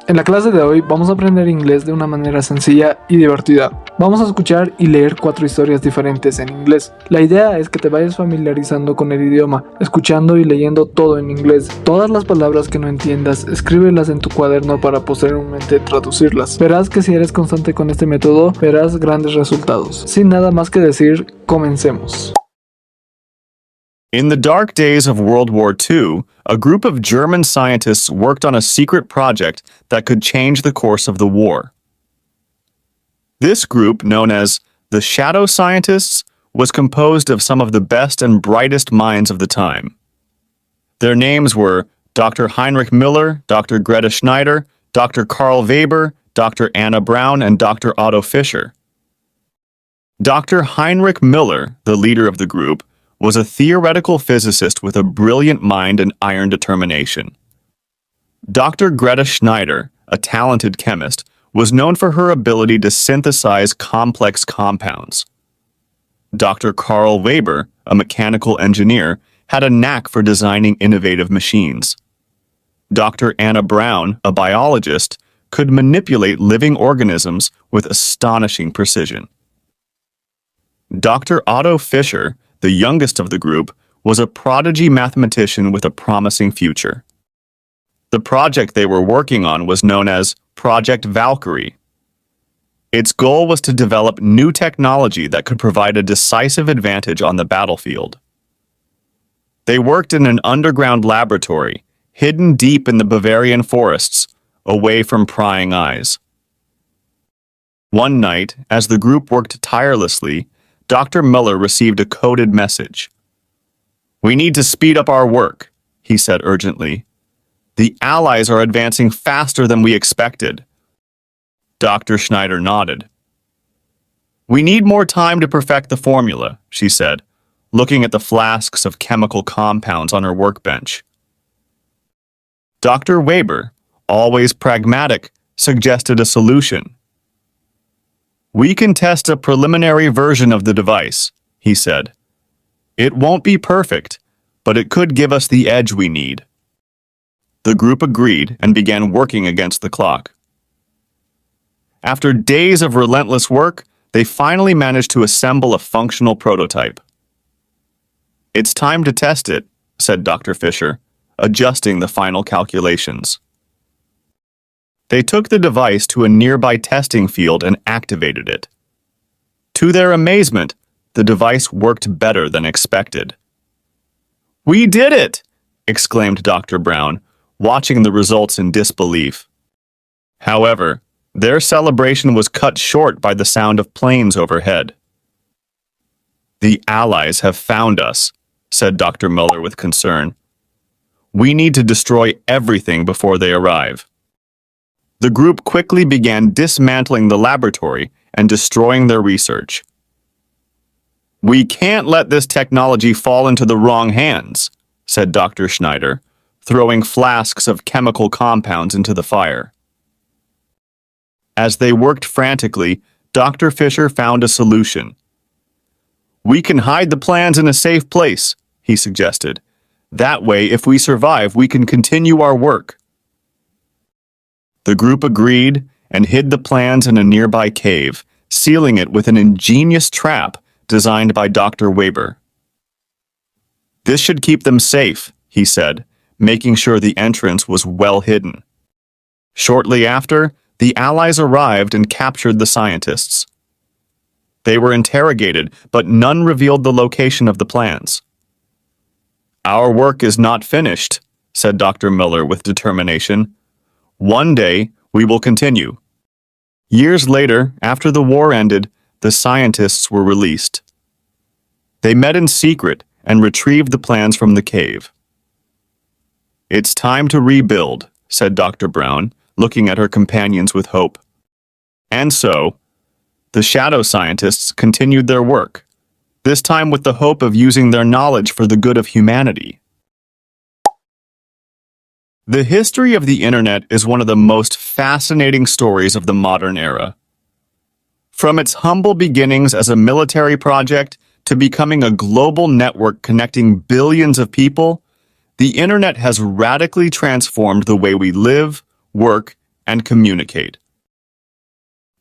En la clase de hoy vamos a aprender inglés de una manera sencilla y divertida. Vamos a escuchar y leer 4 historias diferentes en inglés. La idea es que te vayas familiarizando con el idioma, escuchando y leyendo todo en inglés. Todas las palabras que no entiendas, escríbelas en tu cuaderno para posteriormente traducirlas. Verás que si eres constante con este método, verás grandes resultados. Sin nada más que decir, comencemos. In the dark days of World War II, a group of German scientists worked on a secret project that could change the course of the war. This group, known as the Shadow Scientists, was composed of some of the best and brightest minds of the time. Their names were Dr. Heinrich Müller, Dr. Greta Schneider, Dr. Karl Weber, Dr. Anna Braun, and Dr. Otto Fischer. Dr. Heinrich Müller, the leader of the group, was a theoretical physicist with a brilliant mind and iron determination. Dr. Greta Schneider, a talented chemist, was known for her ability to synthesize complex compounds. Dr. Karl Weber, a mechanical engineer, had a knack for designing innovative machines. Dr. Anna Braun, a biologist, could manipulate living organisms with astonishing precision. Dr. Otto Fischer, the youngest of the group, was a prodigy mathematician with a promising future. The project they were working on was known as Project Valkyrie. Its goal was to develop new technology that could provide a decisive advantage on the battlefield. They worked in an underground laboratory, hidden deep in the Bavarian forests, away from prying eyes. One night, as the group worked tirelessly, Dr. Müller received a coded message. "We need to speed up our work," he said urgently. "The Allies are advancing faster than we expected." Dr. Schneider nodded. "We need more time to perfect the formula," she said, looking at the flasks of chemical compounds on her workbench. Dr. Weber, always pragmatic, suggested a solution. "We can test a preliminary version of the device," he said. "It won't be perfect, but it could give us the edge we need." The group agreed and began working against the clock. After days of relentless work, they finally managed to assemble a functional prototype. "It's time to test it," said Dr. Fischer, adjusting the final calculations. They took the device to a nearby testing field and activated it. To their amazement, the device worked better than expected. "We did it!" exclaimed Dr. Braun, watching the results in disbelief. However, their celebration was cut short by the sound of planes overhead. "The Allies have found us," said Dr. Müller with concern. "We need to destroy everything before they arrive." The group quickly began dismantling the laboratory and destroying their research. "We can't let this technology fall into the wrong hands," said Dr. Schneider, throwing flasks of chemical compounds into the fire. As they worked frantically, Dr. Fischer found a solution. "We can hide the plans in a safe place," he suggested. "That way, if we survive, we can continue our work." The group agreed and hid the plans in a nearby cave, sealing it with an ingenious trap designed by Dr. Weber. "This should keep them safe," he said, making sure the entrance was well hidden. Shortly after, the Allies arrived and captured the scientists. They were interrogated, but none revealed the location of the plans. "Our work is not finished," said Dr. Müller with determination. "One day, we will continue." Years later, after the war ended, the scientists were released. They met in secret and retrieved the plans from the cave. "It's time to rebuild," said Dr. Braun, looking at her companions with hope. And so, the shadow scientists continued their work, this time with the hope of using their knowledge for the good of humanity. The history of the Internet is one of the most fascinating stories of the modern era. From its humble beginnings as a military project to becoming a global network connecting billions of people, the Internet has radically transformed the way we live, work, and communicate.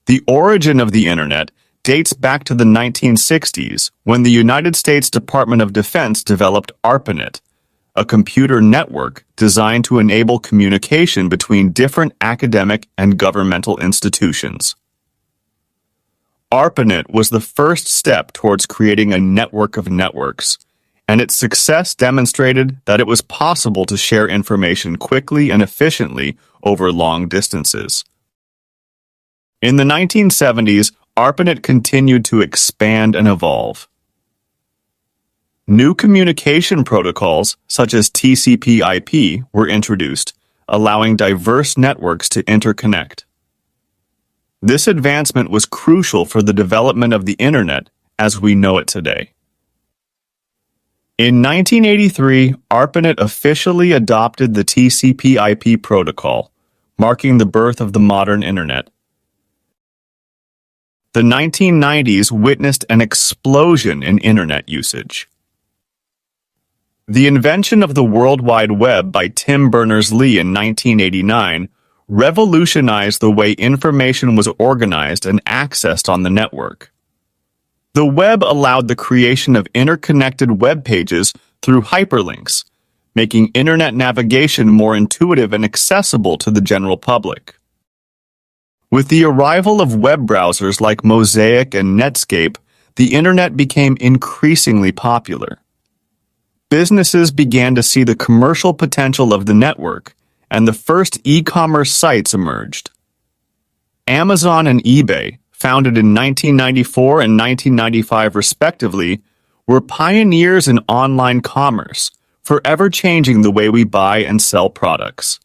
The origin of the Internet dates back to the 1960s when the United States Department of Defense developed ARPANET, a computer network designed to enable communication between different academic and governmental institutions. ARPANET was the first step towards creating a network of networks, and its success demonstrated that it was possible to share information quickly and efficiently over long distances. In the 1970s, ARPANET continued to expand and evolve. New communication protocols, such as TCP/IP, were introduced, allowing diverse networks to interconnect. This advancement was crucial for the development of the Internet as we know it today. In 1983, ARPANET officially adopted the TCP/IP protocol, marking the birth of the modern Internet. The 1990s witnessed an explosion in Internet usage. The invention of the World Wide Web by Tim Berners-Lee in 1989 revolutionized the way information was organized and accessed on the network. The web allowed the creation of interconnected web pages through hyperlinks, making Internet navigation more intuitive and accessible to the general public. With the arrival of web browsers like Mosaic and Netscape, the Internet became increasingly popular. Businesses began to see the commercial potential of the network, and the first e-commerce sites emerged. Amazon and eBay, founded in 1994 and 1995 respectively, were pioneers in online commerce, forever changing the way we buy and sell products.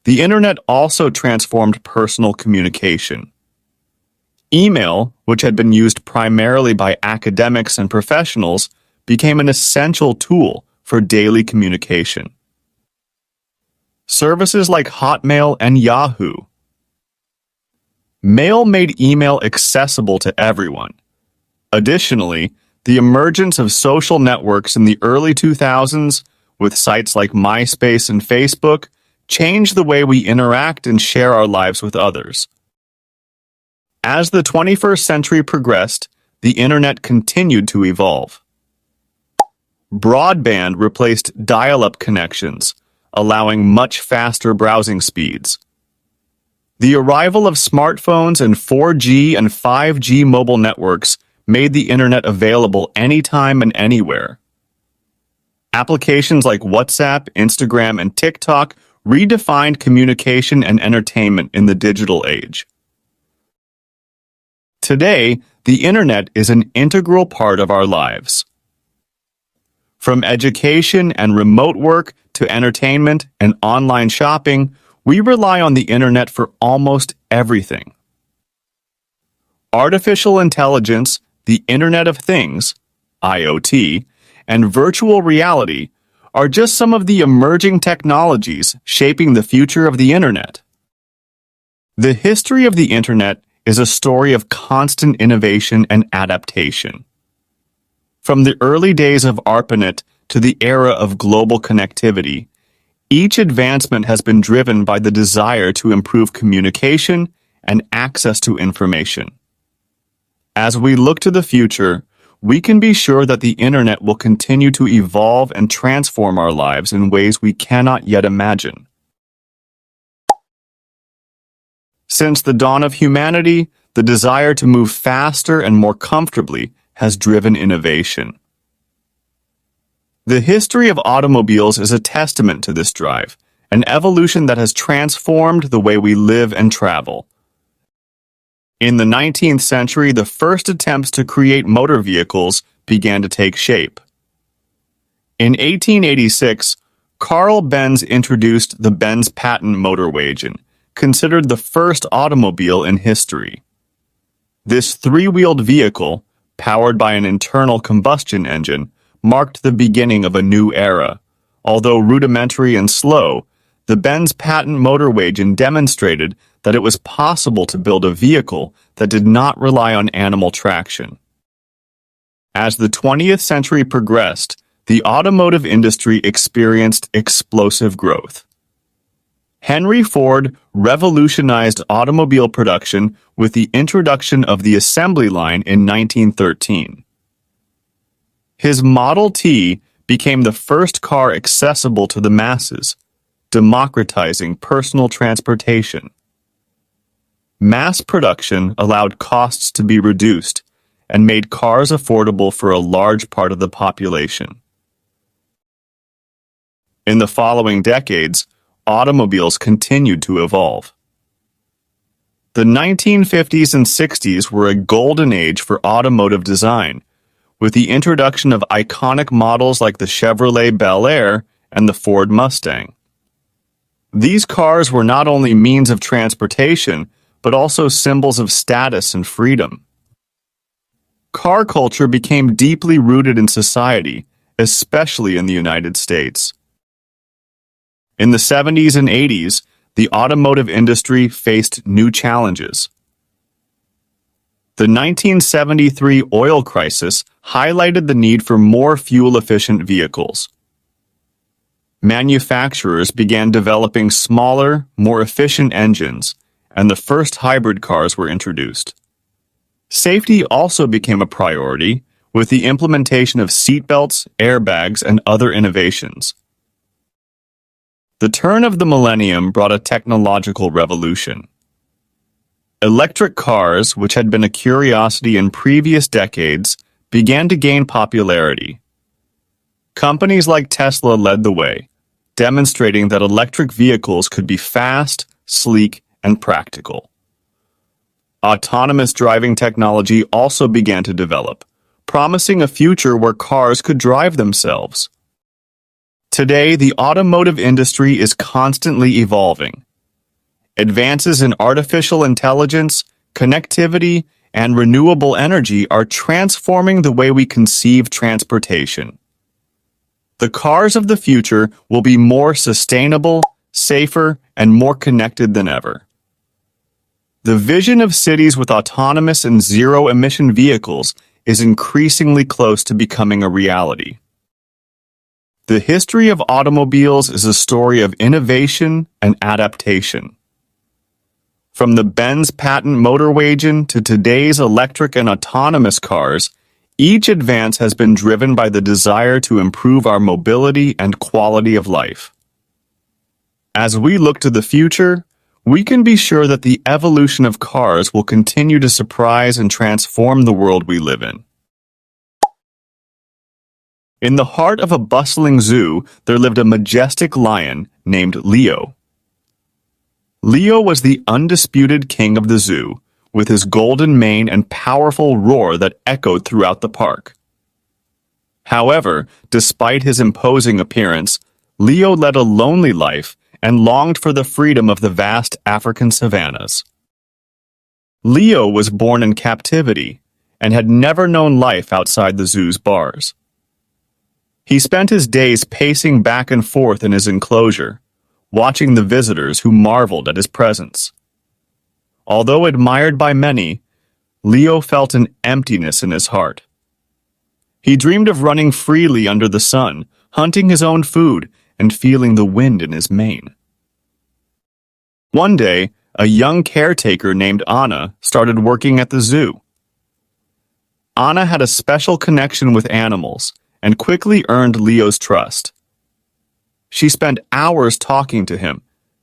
The Internet also transformed personal communication. Email, which had been used primarily by academics and professionals, became an essential tool for daily communication. Services like Hotmail and Yahoo. Mail made email accessible to everyone. Additionally, the emergence of social networks in the early 2000s, with sites like MySpace and Facebook, changed the way we interact and share our lives with others. As the 21st century progressed, the Internet continued to evolve. Broadband replaced dial-up connections, allowing much faster browsing speeds. The arrival of smartphones and 4G and 5G mobile networks made the Internet available anytime and anywhere. Applications like WhatsApp, Instagram, and TikTok redefined communication and entertainment in the digital age. Today, the Internet is an integral part of our lives. From education and remote work to entertainment and online shopping, we rely on the Internet for almost everything. Artificial intelligence, the Internet of Things, IoT, and virtual reality are just some of the emerging technologies shaping the future of the Internet. The history of the Internet is a story of constant innovation and adaptation. From the early days of ARPANET to the era of global connectivity, each advancement has been driven by the desire to improve communication and access to information. As we look to the future, we can be sure that the Internet will continue to evolve and transform our lives in ways we cannot yet imagine. Since the dawn of humanity, the desire to move faster and more comfortably has driven innovation. The history of automobiles is a testament to this drive, an evolution that has transformed the way we live and travel. In the 19th century, the first attempts to create motor vehicles began to take shape. In 1886, Carl Benz introduced the Benz patent motor wagon, considered the first automobile in history. This three-wheeled vehicle, powered by an internal combustion engine, marked the beginning of a new era. Although rudimentary and slow, the Benz patent motor wagon demonstrated that it was possible to build a vehicle that did not rely on animal traction. As the 20th century progressed, the automotive industry experienced explosive growth. Henry Ford revolutionized automobile production with the introduction of the assembly line in 1913. His Model T became the first car accessible to the masses, democratizing personal transportation. Mass production allowed costs to be reduced and made cars affordable for a large part of the population. In the following decades, automobiles continued to evolve. The 1950s and 60s were a golden age for automotive design, with the introduction of iconic models like the Chevrolet Bel Air and the Ford Mustang. These cars were not only means of transportation, but also symbols of status and freedom. Car culture became deeply rooted in society, especially in the United States. In the 70s and 80s, the automotive industry faced new challenges. The 1973 oil crisis highlighted the need for more fuel-efficient vehicles. Manufacturers began developing smaller, more efficient engines, and the first hybrid cars were introduced. Safety also became a priority with the implementation of seatbelts, airbags, and other innovations. The turn of the millennium brought a technological revolution. Electric cars, which had been a curiosity in previous decades, began to gain popularity. Companies like Tesla led the way, demonstrating that electric vehicles could be fast, sleek, and practical. Autonomous driving technology also began to develop, promising a future where cars could drive themselves. Today, the automotive industry is constantly evolving. Advances in artificial intelligence, connectivity, and renewable energy are transforming the way we conceive transportation. The cars of the future will be more sustainable, safer, and more connected than ever. The vision of cities with autonomous and zero-emission vehicles is increasingly close to becoming a reality. The history of automobiles is a story of innovation and adaptation. From the Benz patent motor wagon to today's electric and autonomous cars, each advance has been driven by the desire to improve our mobility and quality of life. As we look to the future, we can be sure that the evolution of cars will continue to surprise and transform the world we live in. In the heart of a bustling zoo, there lived a majestic lion named Leo. Leo was the undisputed king of the zoo, with his golden mane and powerful roar that echoed throughout the park. However, despite his imposing appearance, Leo led a lonely life and longed for the freedom of the vast African savannas. Leo was born in captivity and had never known life outside the zoo's bars. He spent his days pacing back and forth in his enclosure, watching the visitors who marveled at his presence. Although admired by many, Leo felt an emptiness in his heart. He dreamed of running freely under the sun, hunting his own food, and feeling the wind in his mane. One day, a young caretaker named Anna started working at the zoo. Anna had a special connection with animals and quickly earned Leo's trust. She spent hours talking to him,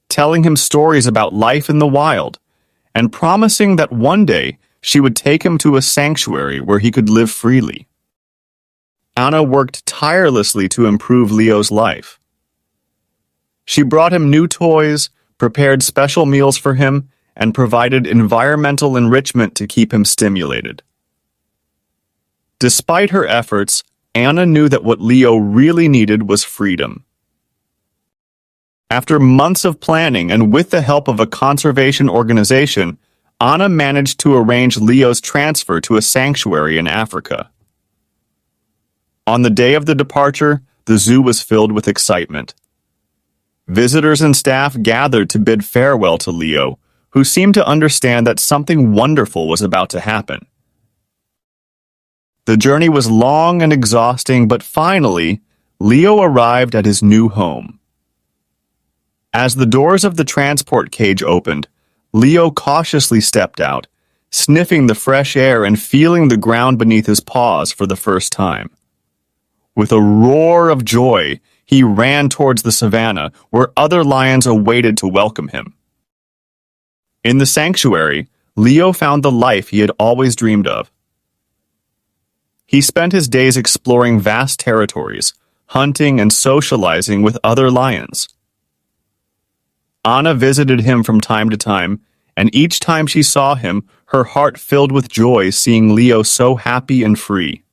telling him stories about life in the wild, and promising that one day she would take him to a sanctuary where he could live freely. Anna worked tirelessly to improve Leo's life. She brought him new toys, prepared special meals for him, and provided environmental enrichment to keep him stimulated. Despite her efforts, Anna knew that what Leo really needed was freedom. After months of planning and with the help of a conservation organization, Anna managed to arrange Leo's transfer to a sanctuary in Africa. On the day of the departure, the zoo was filled with excitement. Visitors and staff gathered to bid farewell to Leo, who seemed to understand that something wonderful was about to happen. The journey was long and exhausting, but finally, Leo arrived at his new home. As the doors of the transport cage opened, Leo cautiously stepped out, sniffing the fresh air and feeling the ground beneath his paws for the first time. With a roar of joy, he ran towards the savannah where other lions awaited to welcome him. In the sanctuary, Leo found the life he had always dreamed of. He spent his days exploring vast territories, hunting and socializing with other lions. Anna visited him from time to time, and each time she saw him, her heart filled with joy seeing Leo so happy and free.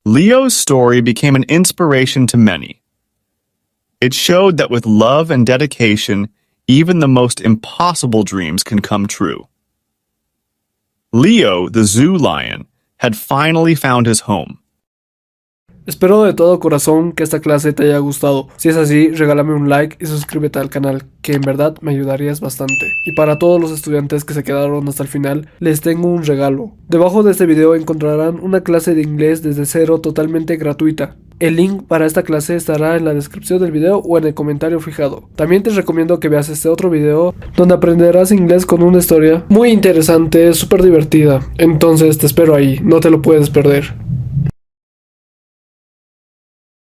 Leo's story became an inspiration to many. It showed that with love and dedication, even the most impossible dreams can come true. Leo, the zoo lion, had finally found his home. Espero de todo corazón que esta clase te haya gustado. Si es así, regálame un like y suscríbete al canal, que en verdad me ayudarías bastante. Y para todos los estudiantes que se quedaron hasta el final, les tengo un regalo. Debajo de este video encontrarán una clase de inglés desde cero totalmente gratuita. El link para esta clase estará en la descripción del video o en el comentario fijado. También te recomiendo que veas este otro video donde aprenderás inglés con una historia muy interesante, súper divertida. Entonces te espero ahí, no te lo puedes perder.